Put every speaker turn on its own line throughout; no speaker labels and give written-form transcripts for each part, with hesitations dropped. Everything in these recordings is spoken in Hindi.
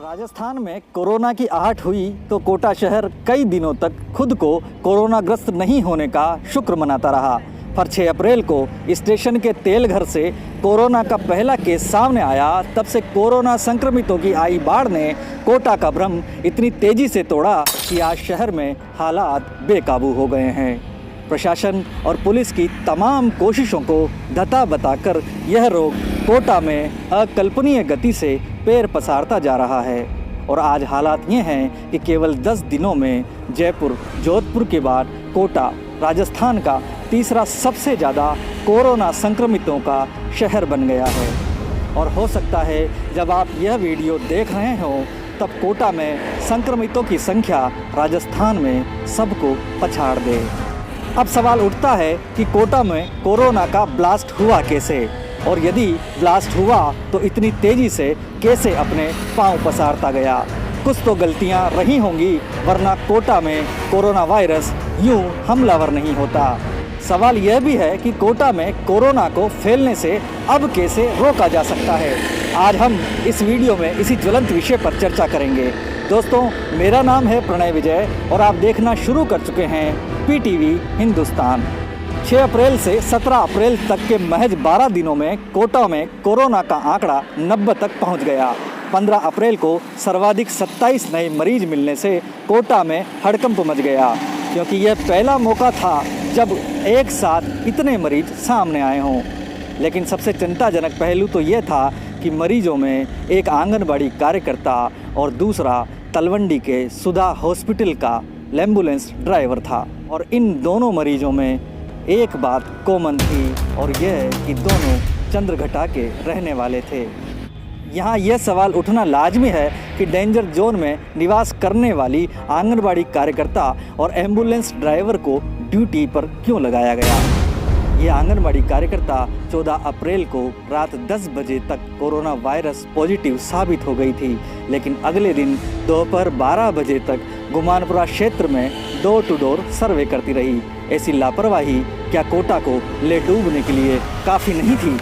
राजस्थान में कोरोना की आहट हुई तो कोटा शहर कई दिनों तक खुद को कोरोनाग्रस्त नहीं होने का शुक्र मनाता रहा। पर 6 अप्रैल को स्टेशन के तेलघर से कोरोना का पहला केस सामने आया। तब से कोरोना संक्रमितों की आई बाढ़ ने कोटा का भ्रम इतनी तेजी से तोड़ा कि आज शहर में हालात बेकाबू हो गए हैं। प्रशासन और पुलिस की तमाम कोशिशों को धता बताकर यह रोग कोटा में अकल्पनीय गति से पैर पसारता जा रहा है। और आज हालात ये हैं कि केवल 10 दिनों में जयपुर, जोधपुर के बाद कोटा राजस्थान का तीसरा सबसे ज़्यादा कोरोना संक्रमितों का शहर बन गया है। और हो सकता है जब आप यह वीडियो देख रहे हो तब कोटा में संक्रमितों की संख्या राजस्थान में सबको पछाड़ दे। अब सवाल उठता है कि कोटा में कोरोना का ब्लास्ट हुआ कैसे, और यदि ब्लास्ट हुआ तो इतनी तेज़ी से कैसे अपने पांव पसारता गया। कुछ तो गलतियां रही होंगी, वरना कोटा में कोरोना वायरस यूं हमलावर नहीं होता। सवाल यह भी है कि कोटा में कोरोना को फैलने से अब कैसे रोका जा सकता है। आज हम इस वीडियो में इसी ज्वलंत विषय पर चर्चा करेंगे। दोस्तों, मेरा नाम है प्रणय विजय और आप देखना शुरू कर चुके हैं पीटीवी हिंदुस्तान। 6 अप्रैल से 17 अप्रैल तक के महज 12 दिनों में कोटा में कोरोना का आंकड़ा 90 तक पहुंच गया। 15 अप्रैल को सर्वाधिक 27 नए मरीज मिलने से कोटा में हड़कंप मच गया, क्योंकि यह पहला मौका था जब एक साथ इतने मरीज सामने आए हों। लेकिन सबसे चिंताजनक पहलू तो यह था कि मरीजों में एक आंगनबाड़ी कार्यकर्ता और दूसरा तलवंडी के सुधा हॉस्पिटल का एम्बुलेंस ड्राइवर था। और इन दोनों मरीजों में एक बात कॉमन थी, और यह है कि दोनों चंद्रघटा के रहने वाले थे। यहाँ यह सवाल उठना लाजमी है कि डेंजर जोन में निवास करने वाली आंगनबाड़ी कार्यकर्ता और एम्बुलेंस ड्राइवर को ड्यूटी पर क्यों लगाया गया। ये आंगनबाड़ी कार्यकर्ता 14 अप्रैल को रात 10 बजे तक कोरोना वायरस पॉजिटिव साबित हो गई थी, लेकिन अगले दिन दोपहर 12 बजे तक गुमानपुरा क्षेत्र में डोर टू डोर सर्वे करती रही। ऐसी लापरवाही क्या कोटा को ले डूबने के लिए काफ़ी नहीं थी।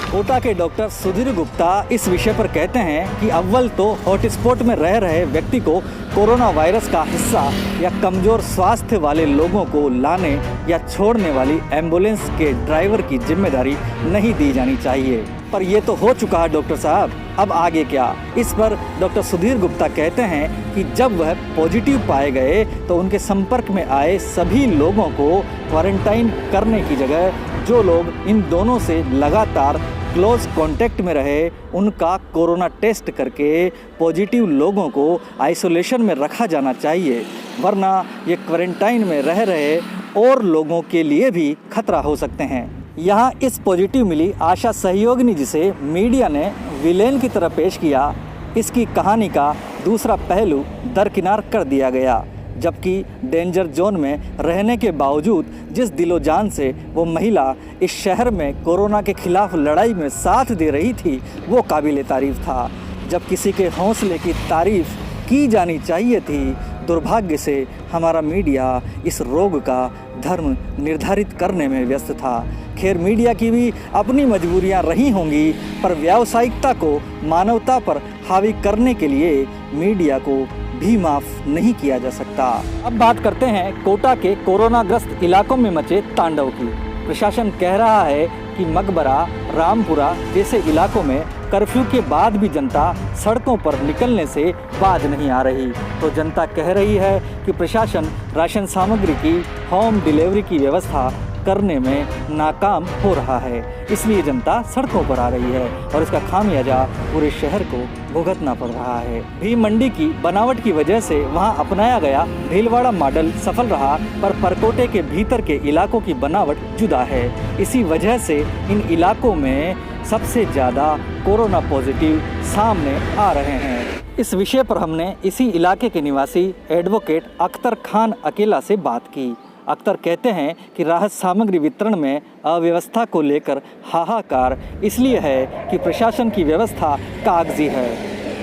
कोटा के डॉक्टर सुधीर गुप्ता इस विषय पर कहते हैं कि अव्वल तो हॉटस्पॉट में रह रहे व्यक्ति को कोरोना वायरस का हिस्सा या कमज़ोर स्वास्थ्य वाले लोगों को लाने या छोड़ने वाली एम्बुलेंस के ड्राइवर की जिम्मेदारी नहीं दी जानी चाहिए। पर यह तो हो चुका है डॉक्टर साहब, अब आगे क्या। इस पर डॉक्टर सुधीर गुप्ता कहते हैं कि जब वह पॉजिटिव पाए गए तो उनके संपर्क में आए सभी लोगों को क्वारंटाइन करने की जगह जो लोग इन दोनों से लगातार क्लोज कांटेक्ट में रहे उनका कोरोना टेस्ट करके पॉजिटिव लोगों को आइसोलेशन में रखा जाना चाहिए, वरना ये क्वारंटाइन में रह रहे और लोगों के लिए भी खतरा हो सकते हैं। यहाँ इस पॉजिटिव मिली आशा सहयोगिनी, जिसे मीडिया ने विलेन की तरह पेश किया, इसकी कहानी का दूसरा पहलू दरकिनार कर दिया गया। जबकि डेंजर जोन में रहने के बावजूद जिस दिलो जान से वो महिला इस शहर में कोरोना के खिलाफ लड़ाई में साथ दे रही थी, वो काबिल तारीफ़ था। जब किसी के हौसले की तारीफ़ की जानी चाहिए थी, दुर्भाग्य से हमारा मीडिया इस रोग का धर्म निर्धारित करने में व्यस्त था। खैर, मीडिया की भी अपनी मजबूरियां रही होंगी, पर व्यावसायिकता को मानवता पर हावी करने के लिए मीडिया को भी माफ़ नहीं किया जा सकता। अब बात करते हैं कोटा के कोरोनाग्रस्त इलाकों में मचे तांडव की। प्रशासन कह रहा है कि मकबरा, रामपुरा जैसे इलाकों में कर्फ्यू के बाद भी जनता सड़कों पर निकलने से बाज नहीं आ रही। तो जनता कह रही है कि प्रशासन राशन सामग्री की होम डिलीवरी की व्यवस्था करने में नाकाम हो रहा है, इसलिए जनता सड़कों पर आ रही है और इसका खामियाजा पूरे शहर को भुगतना पड़ रहा है। भीम मंडी की बनावट की वजह से वहां अपनाया गया भीलवाड़ा मॉडल सफल रहा, पर परकोटे के भीतर के इलाकों की बनावट जुदा है। इसी वजह से इन इलाकों में सबसे ज़्यादा कोरोना पॉजिटिव सामने आ रहे हैं। इस विषय पर हमने इसी इलाके के निवासी एडवोकेट अख्तर खान अकेला से बात की। अख्तर कहते हैं कि राहत सामग्री वितरण में अव्यवस्था को लेकर हाहाकार इसलिए है कि प्रशासन की व्यवस्था कागजी है।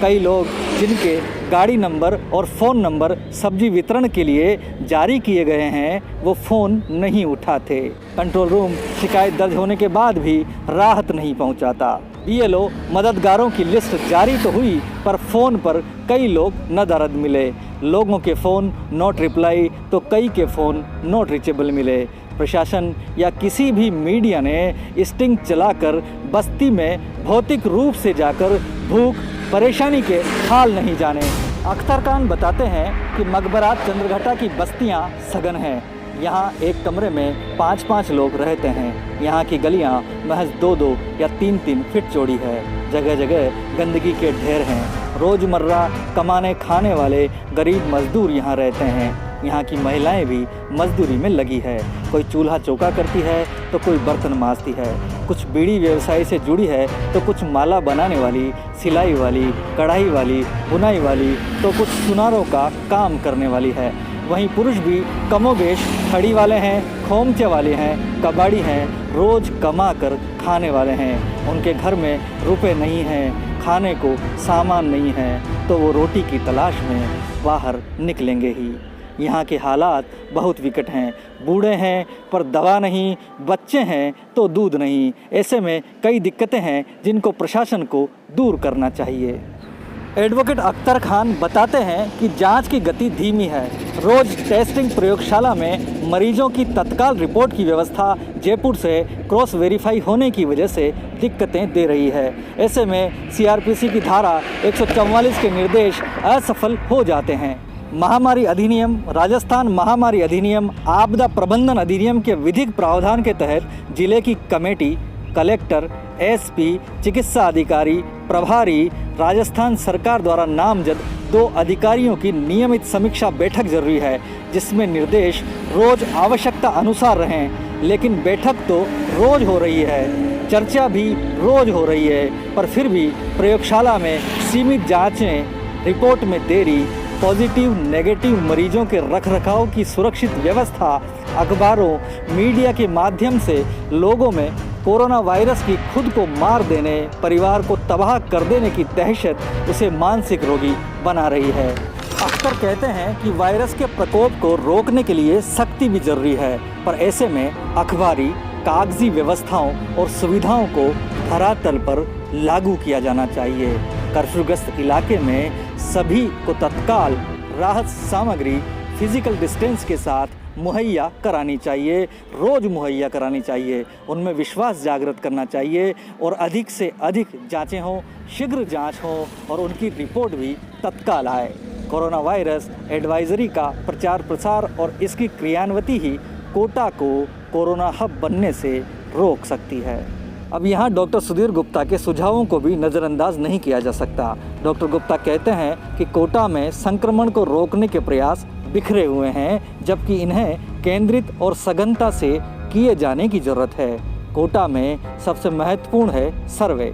कई लोग जिनके गाड़ी नंबर और फ़ोन नंबर सब्जी वितरण के लिए जारी किए गए हैं वो फ़ोन नहीं उठाते। कंट्रोल रूम शिकायत दर्ज होने के बाद भी राहत नहीं पहुंचाता। बीएलओ मददगारों की लिस्ट जारी तो हुई पर फ़ोन पर कई लोग नदारद मिले। लोगों के फ़ोन नॉट रिप्लाई तो कई के फ़ोन नॉट रीचेबल मिले। प्रशासन या किसी भी मीडिया ने स्टिंग चलाकर बस्ती में भौतिक रूप से जाकर भूख परेशानी के हाल नहीं जाने। अख्तर खान बताते हैं कि मकबरात चंद्रघटा की बस्तियां सघन हैं। यहाँ एक कमरे में 5-5 लोग रहते हैं। यहाँ की गलियाँ महज 2-2 या 3-3 फीट चौड़ी है। जगह जगह गंदगी के ढेर हैं। रोज़मर्रा कमाने खाने वाले गरीब मजदूर यहाँ रहते हैं। यहाँ की महिलाएं भी मजदूरी में लगी है। कोई चूल्हा चौका करती है तो कोई बर्तन मांजती है। कुछ बीड़ी व्यवसाय से जुड़ी है तो कुछ माला बनाने वाली, सिलाई वाली, कढ़ाई वाली, बुनाई वाली तो कुछ सुनारों का काम करने वाली है। वहीं पुरुष भी कमोबेश खड़ी वाले हैं, खोमचे वाले हैं, कबाड़ी हैं, रोज़ कमा कर खाने वाले हैं। उनके घर में रुपए नहीं हैं, खाने को सामान नहीं है तो वो रोटी की तलाश में बाहर निकलेंगे ही। यहाँ के हालात बहुत विकट हैं। बूढ़े हैं पर दवा नहीं, बच्चे हैं तो दूध नहीं। ऐसे में कई दिक्कतें हैं जिनको प्रशासन को दूर करना चाहिए। एडवोकेट अख्तर खान बताते हैं कि जांच की गति धीमी है। रोज़ टेस्टिंग प्रयोगशाला में मरीजों की तत्काल रिपोर्ट की व्यवस्था जयपुर से क्रॉस वेरीफाई होने की वजह से दिक्कतें दे रही है। ऐसे में सीआरपीसी की धारा 144 के निर्देश असफल हो जाते हैं। महामारी अधिनियम, राजस्थान महामारी अधिनियम, आपदा प्रबंधन अधिनियम के विधिक प्रावधान के तहत जिले की कमेटी, कलेक्टर, एसपी, चिकित्सा अधिकारी, प्रभारी, राजस्थान सरकार द्वारा नामजद 2 अधिकारियों की नियमित समीक्षा बैठक जरूरी है, जिसमें निर्देश रोज आवश्यकता अनुसार रहें। लेकिन बैठक तो रोज हो रही है, चर्चा भी रोज हो रही है, पर फिर भी प्रयोगशाला में सीमित जांचें, रिपोर्ट में देरी, पॉजिटिव नेगेटिव मरीजों के रखरखाव की सुरक्षित व्यवस्था, अखबारों, मीडिया के माध्यम से लोगों में कोरोना वायरस की खुद को मार देने, परिवार को तबाह कर देने की दहशत उसे मानसिक रोगी बना रही है। अख्तर कहते हैं कि वायरस के प्रकोप को रोकने के लिए सख्ती भी जरूरी है, पर ऐसे में अखबारी, कागजी व्यवस्थाओं और सुविधाओं को धरातल पर लागू किया जाना चाहिए। कर्फ्यूग्रस्त इलाके में सभी को तत्काल राहत सामग्री फिजिकल डिस्टेंस के साथ मुहैया करानी चाहिए, रोज़ मुहैया करानी चाहिए। उनमें विश्वास जागृत करना चाहिए और अधिक से अधिक जांचें हों, शीघ्र जांच हो और उनकी रिपोर्ट भी तत्काल आए। कोरोना वायरस एडवाइजरी का प्रचार प्रसार और इसकी क्रियान्विति ही कोटा को कोरोना हब बनने से रोक सकती है। अब यहाँ डॉक्टर सुधीर गुप्ता के सुझावों को भी नज़रअंदाज नहीं किया जा सकता। डॉक्टर गुप्ता कहते हैं कि कोटा में संक्रमण को रोकने के प्रयास बिखरे हुए हैं, जबकि इन्हें केंद्रित और सघनता से किए जाने की ज़रूरत है। कोटा में सबसे महत्वपूर्ण है सर्वे,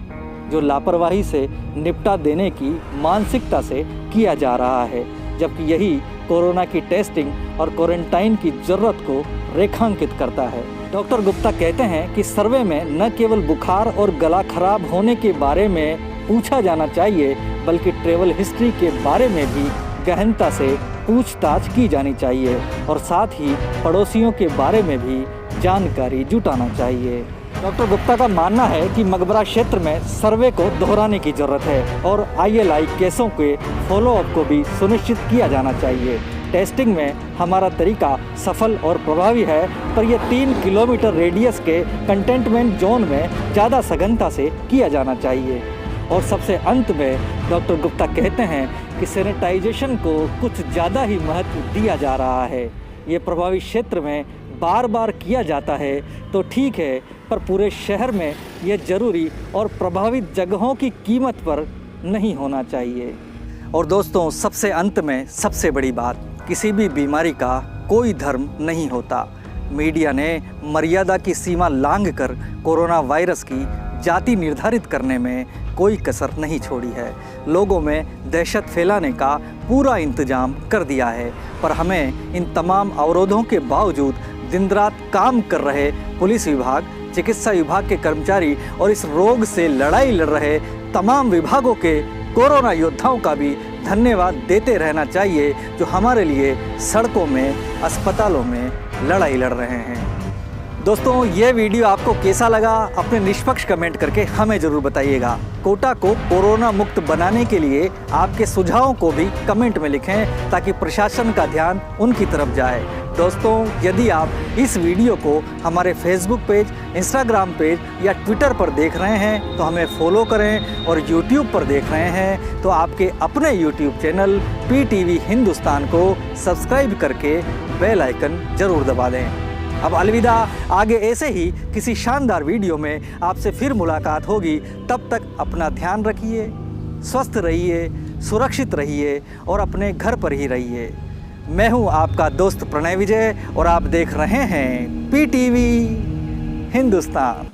जो लापरवाही से निपटा देने की मानसिकता से किया जा रहा है, जबकि यही कोरोना की टेस्टिंग और क्वारंटाइन की ज़रूरत को रेखांकित करता है। डॉक्टर गुप्ता कहते हैं कि सर्वे में न केवल बुखार और गला खराब होने के बारे में पूछा जाना चाहिए, बल्कि ट्रैवल हिस्ट्री के बारे में भी गहनता से पूछताछ की जानी चाहिए और साथ ही पड़ोसियों के बारे में भी जानकारी जुटाना चाहिए। डॉक्टर गुप्ता का मानना है कि मकबरा क्षेत्र में सर्वे को दोहराने की जरूरत है और ILI केसों के फॉलोअप को भी सुनिश्चित किया जाना चाहिए। टेस्टिंग में हमारा तरीका सफल और प्रभावी है, पर यह 3 किलोमीटर रेडियस के कंटेनमेंट जोन में ज़्यादा सघनता से किया जाना चाहिए। और सबसे अंत में डॉक्टर गुप्ता कहते हैं कि सैनिटाइजेशन को कुछ ज़्यादा ही महत्व दिया जा रहा है। ये प्रभावी क्षेत्र में बार बार किया जाता है तो ठीक है, पर पूरे शहर में यह ज़रूरी और प्रभावित जगहों की कीमत पर नहीं होना चाहिए। और दोस्तों, सबसे अंत में सबसे बड़ी बात, किसी भी बीमारी का कोई धर्म नहीं होता। मीडिया ने मर्यादा की सीमा लांघकर कोरोना वायरस की जाति निर्धारित करने में कोई कसर नहीं छोड़ी है। लोगों में दहशत फैलाने का पूरा इंतजाम कर दिया है, पर हमें इन तमाम अवरोधों के बावजूद दिन रात काम कर रहे पुलिस विभाग, चिकित्सा विभाग के कर्मचारी और इस रोग से लड़ाई लड़ रहे तमाम विभागों के कोरोना योद्धाओं का भी धन्यवाद देते रहना चाहिए जो हमारे लिए सड़कों में, अस्पतालों में लड़ाई लड़ रहे हैं। दोस्तों, ये वीडियो आपको कैसा लगा अपने निष्पक्ष कमेंट करके हमें ज़रूर बताइएगा। कोटा को कोरोना मुक्त बनाने के लिए आपके सुझावों को भी कमेंट में लिखें ताकि प्रशासन का ध्यान उनकी तरफ जाए। दोस्तों, यदि आप इस वीडियो को हमारे फेसबुक पेज, इंस्टाग्राम पेज या ट्विटर पर देख रहे हैं तो हमें फॉलो करें, और यूट्यूब पर देख रहे हैं तो आपके अपने यूट्यूब चैनल PTV हिंदुस्तान को सब्सक्राइब करके बेल आइकन ज़रूर दबा दें। अब अलविदा, आगे ऐसे ही किसी शानदार वीडियो में आपसे फिर मुलाकात होगी। तब तक अपना ध्यान रखिए, स्वस्थ रहिए, सुरक्षित रहिए और अपने घर पर ही रहिए। मैं हूं आपका दोस्त प्रणय विजय और आप देख रहे हैं PTV हिंदुस्तान।